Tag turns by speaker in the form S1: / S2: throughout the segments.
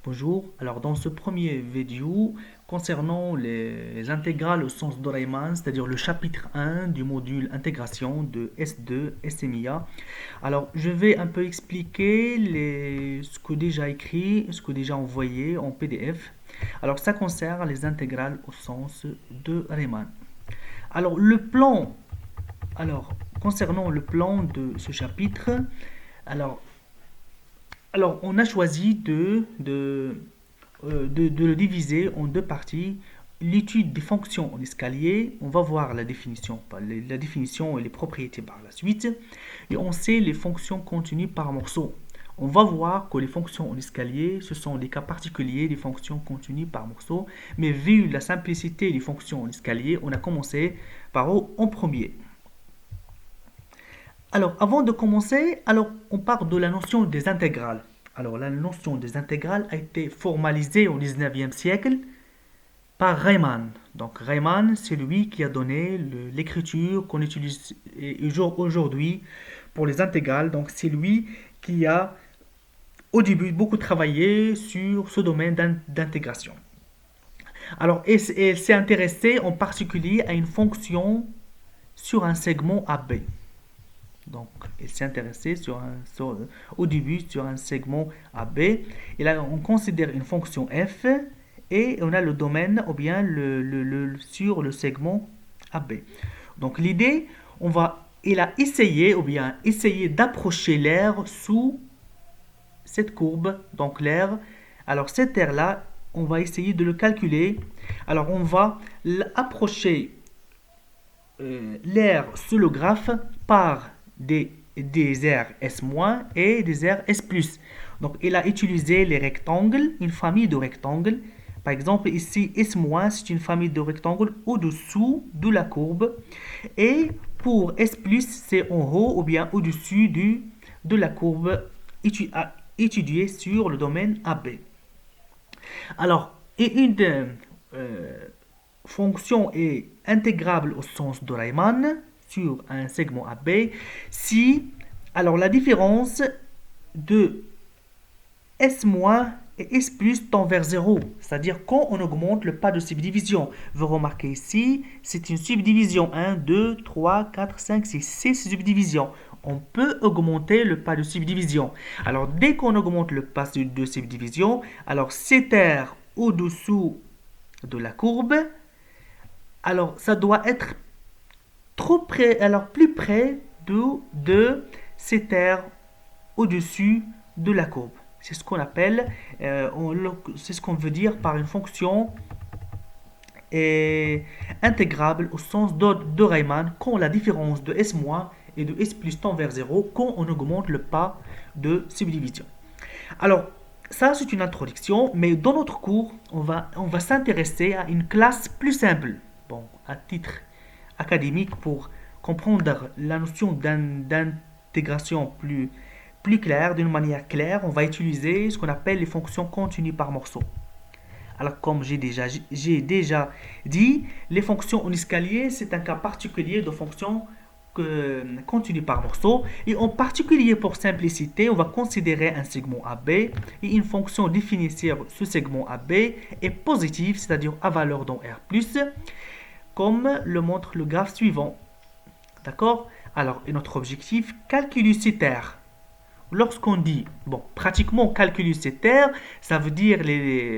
S1: Bonjour, alors dans ce premier vidéo concernant les intégrales au sens de Riemann, c'est-à-dire le chapitre 1 du module intégration de S2 SMIA, alors je vais un peu expliquer ce que déjà écrit, ce que déjà envoyé en PDF. Alors ça concerne les intégrales au sens de Riemann. Alors alors concernant le plan de ce chapitre, alors, alors on a choisi de le diviser en deux parties. L'étude des fonctions en escalier, on va voir la définition et les propriétés par la suite. Et on sait les fonctions continues par morceau. On va voir que les fonctions en escalier, ce sont des cas particuliers des fonctions continues par morceau. Mais vu la simplicité des fonctions en escalier, on a commencé par en premier. Alors, avant de commencer, alors on parle de la notion des intégrales. Alors, la notion des intégrales a été formalisée au 19e siècle par Riemann. Donc, Riemann, c'est lui qui a donné l'écriture qu'on utilise aujourd'hui pour les intégrales. Donc, c'est lui qui a, au début, beaucoup travaillé sur ce domaine d'intégration. Alors, il s'est intéressé en particulier à une fonction sur un segment AB. Donc, il s'est intéressé au début sur un segment AB. Et là, on considère une fonction f et on a le domaine ou bien sur le segment AB. Donc, l'idée, il a essayé ou bien essayé d'approcher l'air sous cette courbe. Donc, l'air, alors cet air-là, on va essayer de le calculer. Alors, on va approcher l'air sous le graphe par des airs S- et des airs S+. Donc, il a utilisé les rectangles, une famille de rectangles. Par exemple, ici, S-, c'est une famille de rectangles au-dessous de la courbe. Et pour S+, c'est en haut ou bien au-dessus de la courbe étudiée sur le domaine AB. Alors, une fonction est intégrable au sens de Riemann sur un segment AB si alors la différence de S- et S+ tend vers 0, c'est-à-dire quand on augmente le pas de subdivision. Vous remarquez ici, c'est une subdivision 1, 2, 3, 4, 5, 6, 6 subdivisions. On peut augmenter le pas de subdivision. Alors dès qu'on augmente le pas de subdivision, alors cet air au-dessous de la courbe, alors ça doit être trop près, alors plus près de cet air au-dessus de la courbe. C'est ce qu'on appelle, c'est ce qu'on veut dire par une fonction intégrable au sens de Riemann quand la différence de S- et de S+ tend vers 0 quand on augmente le pas de subdivision. Alors, ça c'est une introduction, mais dans notre cours, on va s'intéresser à une classe plus simple. Bon, à titre académique pour comprendre la notion d'intégration plus claire, d'une manière claire, on va utiliser ce qu'on appelle les fonctions continues par morceau. Alors, comme j'ai déjà dit, les fonctions en escalier, c'est un cas particulier de fonctions continues par morceau. Et en particulier, pour simplicité, on va considérer un segment AB et une fonction définie sur ce segment AB est positive, c'est-à-dire à valeur dans R+, comme le montre le graphe suivant. D'accord? Alors, et notre objectif, calculus cet R. Lorsqu'on dit, bon, pratiquement calculus cet R, ça veut dire,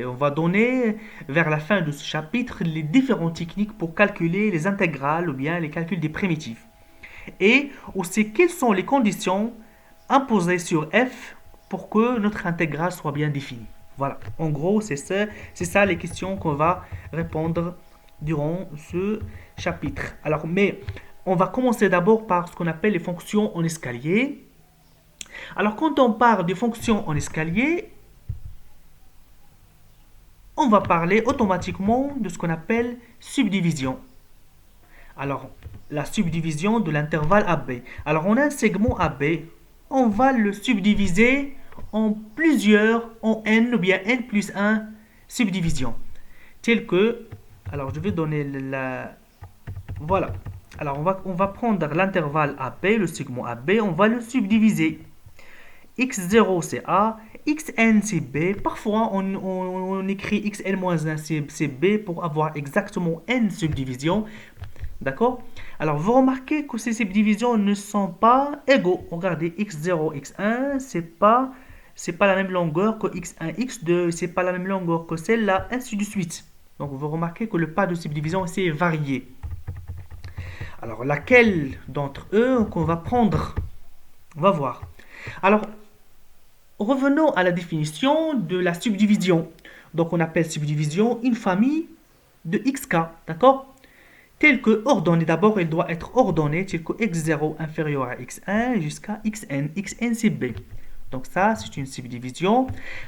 S1: on va donner vers la fin de ce chapitre les différentes techniques pour calculer les intégrales ou bien les calculs des primitives. Et aussi, quelles sont les conditions imposées sur f pour que notre intégrale soit bien définie. Voilà, en gros, c'est ça les questions qu'on va répondre durant ce chapitre. Alors, mais on va commencer d'abord par ce qu'on appelle les fonctions en escalier. Alors, quand on parle des fonctions en escalier, on va parler automatiquement de ce qu'on appelle subdivision. Alors, la subdivision de l'intervalle AB. Alors, on a un segment AB. On va le subdiviser en plusieurs, en n ou bien n plus 1 subdivisions. Tel que, alors je vais donner voilà. Alors, on va prendre l'intervalle AB, le segment AB, on va le subdiviser. X0 c'est A, xn c'est b. Parfois, on écrit xn-1 c'est b pour avoir exactement n subdivisions. D'accord? Alors, vous remarquez que ces subdivisions ne sont pas égaux. Regardez, x0, x1, c'est pas la même longueur que x1, x2, c'est pas la même longueur que celle-là, ainsi de suite. Donc, vous remarquez que le pas de subdivision c'est varié. Alors, laquelle d'entre eux qu'on va prendre? On va voir. Alors, revenons à la définition de la subdivision. Donc, on appelle subdivision une famille de xk, d'accord? Tel que ordonné, d'abord, il doit être ordonné, tel que x0 inférieur à x1 jusqu'à xn. Xn, c'est b. Donc, ça, c'est une subdivision.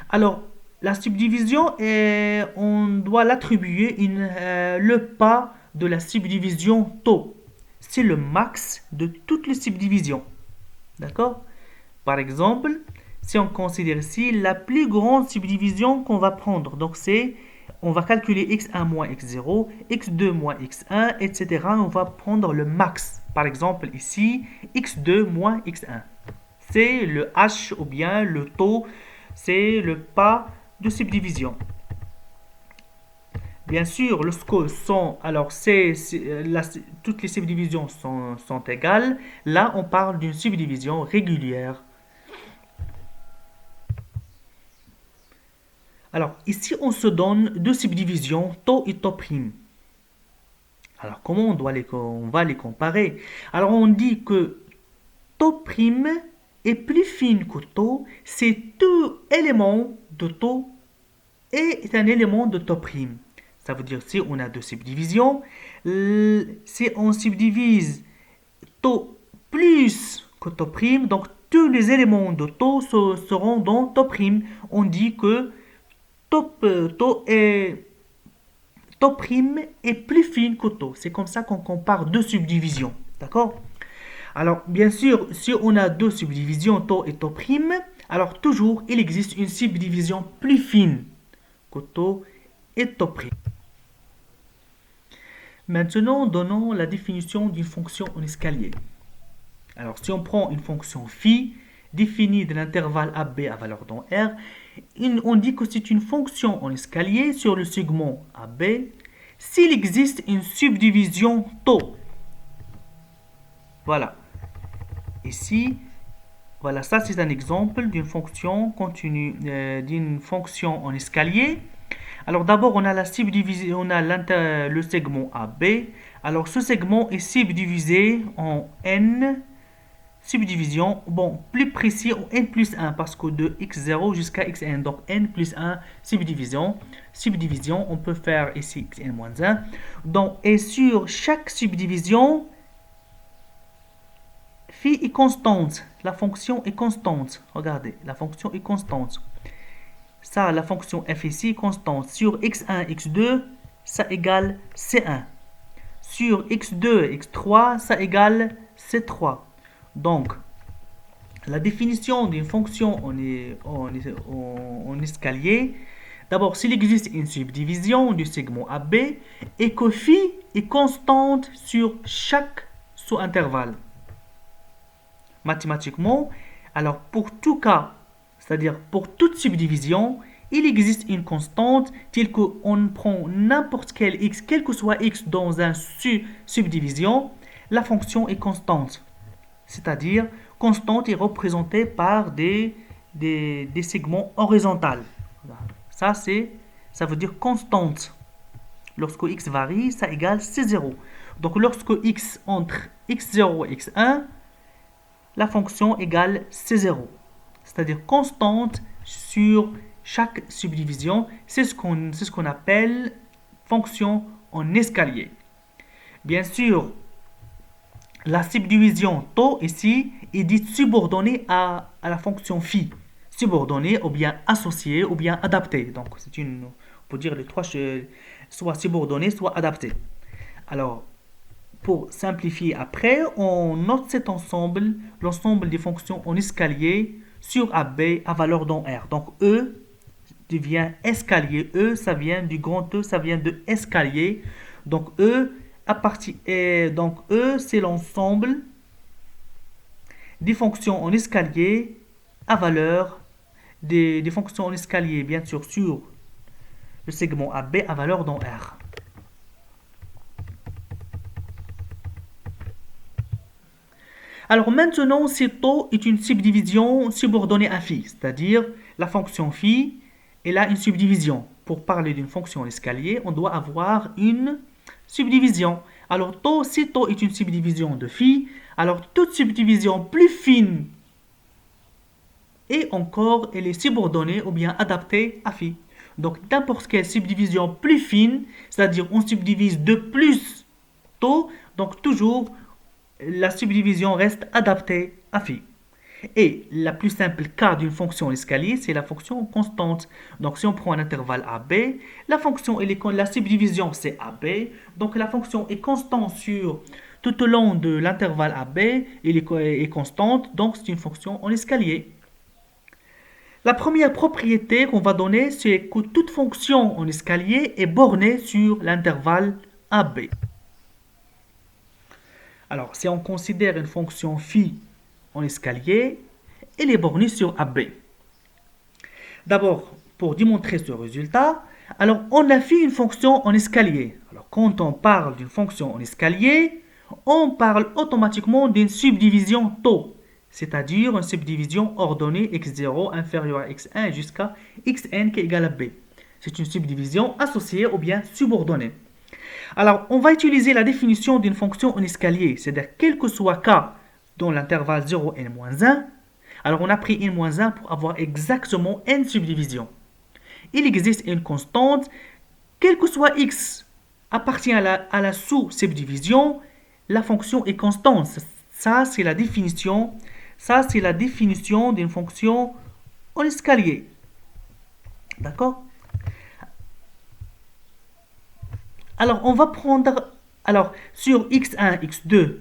S1: Alors, la subdivision, on doit l'attribuer le pas de la subdivision taux. C'est le max de toutes les subdivisions. D'accord? Par exemple, si on considère ici la plus grande subdivision qu'on va prendre, donc on va calculer x1 moins x0, x2 moins x1, etc. On va prendre le max. Par exemple, ici, x2 moins x1. C'est le h ou bien le taux, c'est le pas de subdivision. Bien sûr, lorsque toutes les subdivisions sont égales, là on parle d'une subdivision régulière. Alors, ici, on se donne deux subdivisions, taux et taux prime. Alors, comment on va les comparer? Alors, on dit que taux prime est plus fine que taux. C'est tout élément de taux est un élément de taux prime. Ça veut dire si on a deux subdivisions, si on subdivise taux plus que taux prime, donc tous les éléments de taux seront dans taux prime. On dit que taux prime est plus fine que taux. C'est comme ça qu'on compare deux subdivisions. D'accord? Alors, bien sûr, si on a deux subdivisions, taux et taux prime, alors toujours, il existe une subdivision plus fine que taux et taux prime. Maintenant, donnons la définition d'une fonction en escalier. Alors, si on prend une fonction phi définie de l'intervalle AB à valeur dans R, on dit que c'est une fonction en escalier sur le segment AB s'il existe une subdivision taux. Voilà. Ici, voilà, ça c'est un exemple d'une fonction continue, d'une fonction en escalier. Alors d'abord, on a la subdivision, on a le segment AB. Alors ce segment est subdivisé en n subdivision, bon, plus précis, n plus 1, parce que de x0 jusqu'à xn, donc n plus 1, subdivision, on peut faire ici xn moins 1. Donc, et sur chaque subdivision, phi est constante, la fonction est constante, regardez, la fonction est constante. Ça, la fonction f ici est constante. Sur x1, x2, ça égale c1. Sur x2, x3, ça égale c3. Donc, la définition d'une fonction en escalier, d'abord, s'il existe une subdivision du segment AB et que phi est constante sur chaque sous-intervalle. Mathématiquement, alors pour tout cas, c'est-à-dire pour toute subdivision, il existe une constante telle qu'on prend n'importe quel x, quel que soit x dans une subdivision, la fonction est constante. C'est-à-dire, constante est représentée par des segments horizontaux. Ça veut dire constante. Lorsque x varie, ça égale c0. Donc, lorsque x entre x0 et x1, la fonction égale c0. C'est-à-dire constante sur chaque subdivision. C'est ce qu'on appelle fonction en escalier. Bien sûr, la subdivision taux ici est dite subordonnée à la fonction phi. Subordonnée ou bien associée ou bien adaptée. Donc, on peut dire les trois, soit subordonnée, soit adaptée. Alors, pour simplifier après, on note cet ensemble, l'ensemble des fonctions en escalier sur AB à valeur dans R. Donc, E devient escalier. E, ça vient du grand E, ça vient de escalier. Donc, E, c'est l'ensemble des fonctions en escalier à valeur des fonctions en escalier, bien sûr, sur le segment AB à valeur dans R. Alors maintenant, si taux est une subdivision subordonnée à phi, c'est-à-dire la fonction phi, elle a une subdivision. Pour parler d'une fonction en escalier, on doit avoir une subdivision. Alors taux, si taux est une subdivision de phi, alors toute subdivision plus fine et encore, elle est subordonnée ou bien adaptée à phi. Donc n'importe quelle subdivision plus fine, c'est-à-dire on subdivise de plus taux, donc toujours la subdivision reste adaptée à phi. Et la plus simple cas d'une fonction escalier, c'est la fonction constante. Donc si on prend un intervalle AB, la fonction la subdivision c'est AB, donc la fonction est constante sur tout au long de l'intervalle AB, elle est constante, donc c'est une fonction en escalier. La première propriété qu'on va donner, c'est que toute fonction en escalier est bornée sur l'intervalle AB. Alors, si on considère une fonction phi en escalier, elle est bornée sur AB. D'abord, pour démontrer ce résultat, alors on a fait une fonction en escalier. Alors, quand on parle d'une fonction en escalier, on parle automatiquement d'une subdivision taux, c'est-à-dire une subdivision ordonnée x0 inférieur à x1 jusqu'à xn qui est égal à b. C'est une subdivision associée ou bien subordonnée. Alors, on va utiliser la définition d'une fonction en escalier, c'est-à-dire quel que soit k dans l'intervalle 0 n-1, alors on a pris n-1 pour avoir exactement n subdivisions. Il existe une constante, quel que soit x appartient à la sous-subdivision, la fonction est constante. Ça, c'est la définition d'une fonction en escalier. D'accord? Alors, on va prendre, sur x1, x2,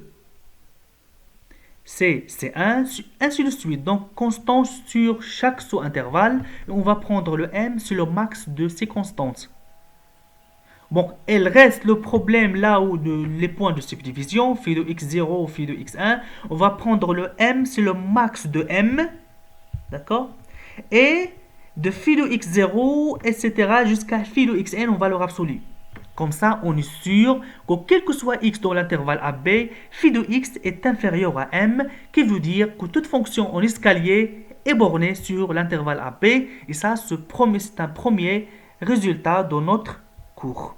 S1: c'est 1, ainsi de suite. Donc, constante sur chaque sous-intervalle. On va prendre le m, c'est le max de ces constantes. Bon, elle reste le problème là où les points de subdivision, phi de x0, phi de x1. On va prendre le m, c'est le max de m. D'accord? Et de phi de x0, etc. jusqu'à phi de xn, on valeur absolue. Comme ça, on est sûr que quel que soit x dans l'intervalle AB, phi de x est inférieur à m, qui veut dire que toute fonction en escalier est bornée sur l'intervalle AB. Et ça, c'est un premier résultat de notre cours.